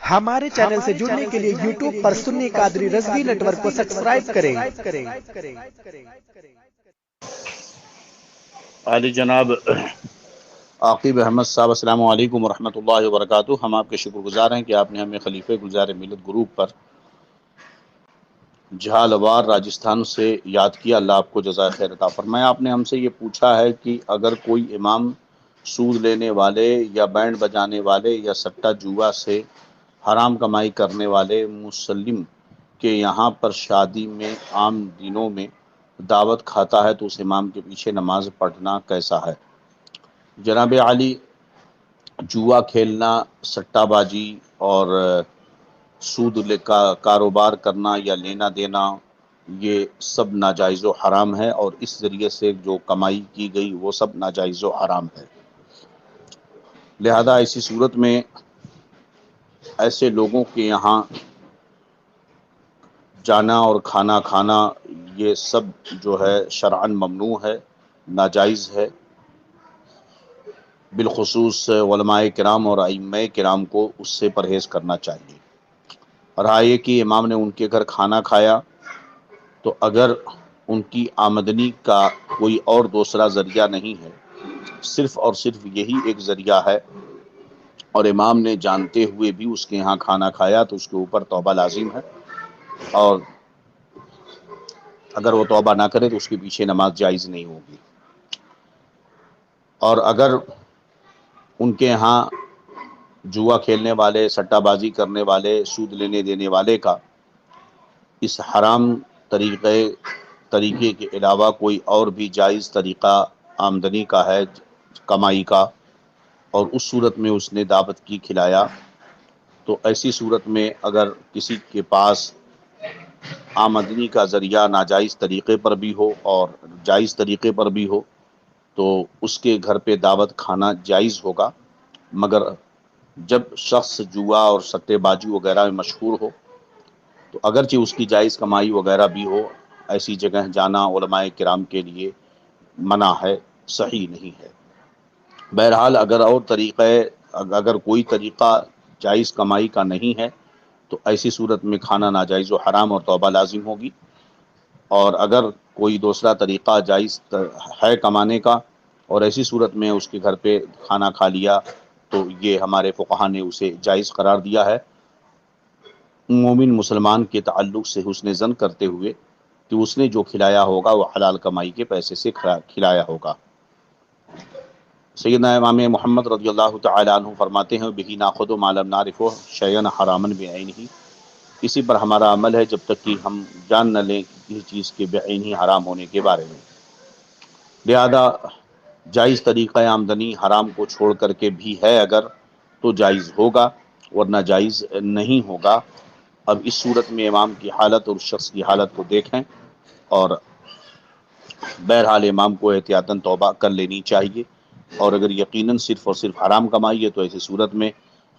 ہمارے چینل سے جڑنے کے لیے یوٹیوب پر سنی قادری رضوی نیٹ ورک کو سبسکرائب کریں۔ عالی جناب عاقب احمد صاحب، السلام علیکم ورحمۃ اللہ وبرکاتہ۔ ہم آپ کے شکر گزار ہیں کہ آپ نے ہمیں خلیفہ گلزار ملت گروپ پر جھالوار راجستھان سے یاد کیا۔ اللہ آپ کو جزائے خیر عطا فرمائے۔ آپ نے ہم سے یہ پوچھا ہے کہ اگر کوئی امام سود لینے والے یا بینڈ بجانے والے یا سٹہ جوا سے حرام کمائی کرنے والے مسلم کے یہاں پر شادی میں عام دنوں میں دعوت کھاتا ہے تو اس امام کے پیچھے نماز پڑھنا کیسا ہے؟ جناب عالی، جوا کھیلنا، سٹہ بازی اور سود کا کاروبار کرنا یا لینا دینا، یہ سب ناجائز و حرام ہے، اور اس ذریعے سے جو کمائی کی گئی وہ سب ناجائز و حرام ہے۔ لہذا ایسی صورت میں ایسے لوگوں کے یہاں جانا اور کھانا کھانا یہ سب جو ہے شرعاً ممنوع ہے، ناجائز ہے۔ بالخصوص علماء کرام اور ائمہ کرام کو اس سے پرہیز کرنا چاہیے۔ رہا یہ کہ امام نے ان کے گھر کھانا کھایا تو اگر ان کی آمدنی کا کوئی اور دوسرا ذریعہ نہیں ہے، صرف اور صرف یہی ایک ذریعہ ہے، اور امام نے جانتے ہوئے بھی اس کے یہاں کھانا کھایا تو اس کے اوپر توبہ لازم ہے، اور اگر وہ توبہ نہ کرے تو اس کے پیچھے نماز جائز نہیں ہوگی۔ اور اگر ان کے ہاں جوا کھیلنے والے، سٹہ بازی کرنے والے، سود لینے دینے والے کا اس حرام طریقے کے علاوہ کوئی اور بھی جائز طریقہ آمدنی کا ہے، کمائی کا، اور اس صورت میں اس نے دعوت کی، کھلایا، تو ایسی صورت میں اگر کسی کے پاس آمدنی کا ذریعہ ناجائز طریقے پر بھی ہو اور جائز طریقے پر بھی ہو تو اس کے گھر پہ دعوت کھانا جائز ہوگا، مگر جب شخص جوا اور سٹے بازی وغیرہ میں مشہور ہو تو اگرچہ اس کی جائز کمائی وغیرہ بھی ہو، ایسی جگہ جانا علماء کرام کے لیے منع ہے، صحیح نہیں ہے۔ بہرحال اگر کوئی طریقہ جائز کمائی کا نہیں ہے تو ایسی صورت میں کھانا ناجائز و حرام اور توبہ لازم ہوگی، اور اگر کوئی دوسرا طریقہ جائز ہے کمانے کا اور ایسی صورت میں اس کے گھر پہ کھانا کھا لیا تو یہ ہمارے فقہا نے اسے جائز قرار دیا ہے، مومن مسلمان کے تعلق سے حسن ظن کرتے ہوئے کہ اس نے جو کھلایا ہوگا وہ حلال کمائی کے پیسے سے کھلایا ہوگا۔ سیدنا امام محمد رضی اللہ تعالی عنہ فرماتے ہیں بِهِ نَأْخُذُ مَا لَمْ نَعْرِفْهُ شَيْئًا حَرَامًا بِعَيْنِهِ، اسی پر ہمارا عمل ہے جب تک کہ ہم جان نہ لیں کسی چیز کے بعینی حرام ہونے کے بارے میں۔ لہذا جائز طریقہ آمدنی حرام کو چھوڑ کر کے بھی ہے اگر تو جائز ہوگا، ورنہ جائز نہیں ہوگا۔ اب اس صورت میں امام کی حالت اور اس شخص کی حالت کو دیکھیں، اور بہرحال امام کو احتیاطاً توبہ کر لینی چاہیے، اور اگر یقیناً صرف اور صرف حرام کمائی ہے تو ایسی صورت میں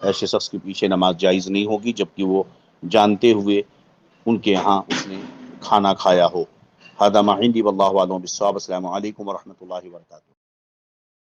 ایسے شخص کے پیچھے نماز جائز نہیں ہوگی جبکہ وہ جانتے ہوئے ان کے ہاں اس نے کھانا کھایا ہو۔ ھذا ما عندی واللہ اعلم بالصواب۔ السلام علیکم ورحمۃ اللہ وبرکاتہ۔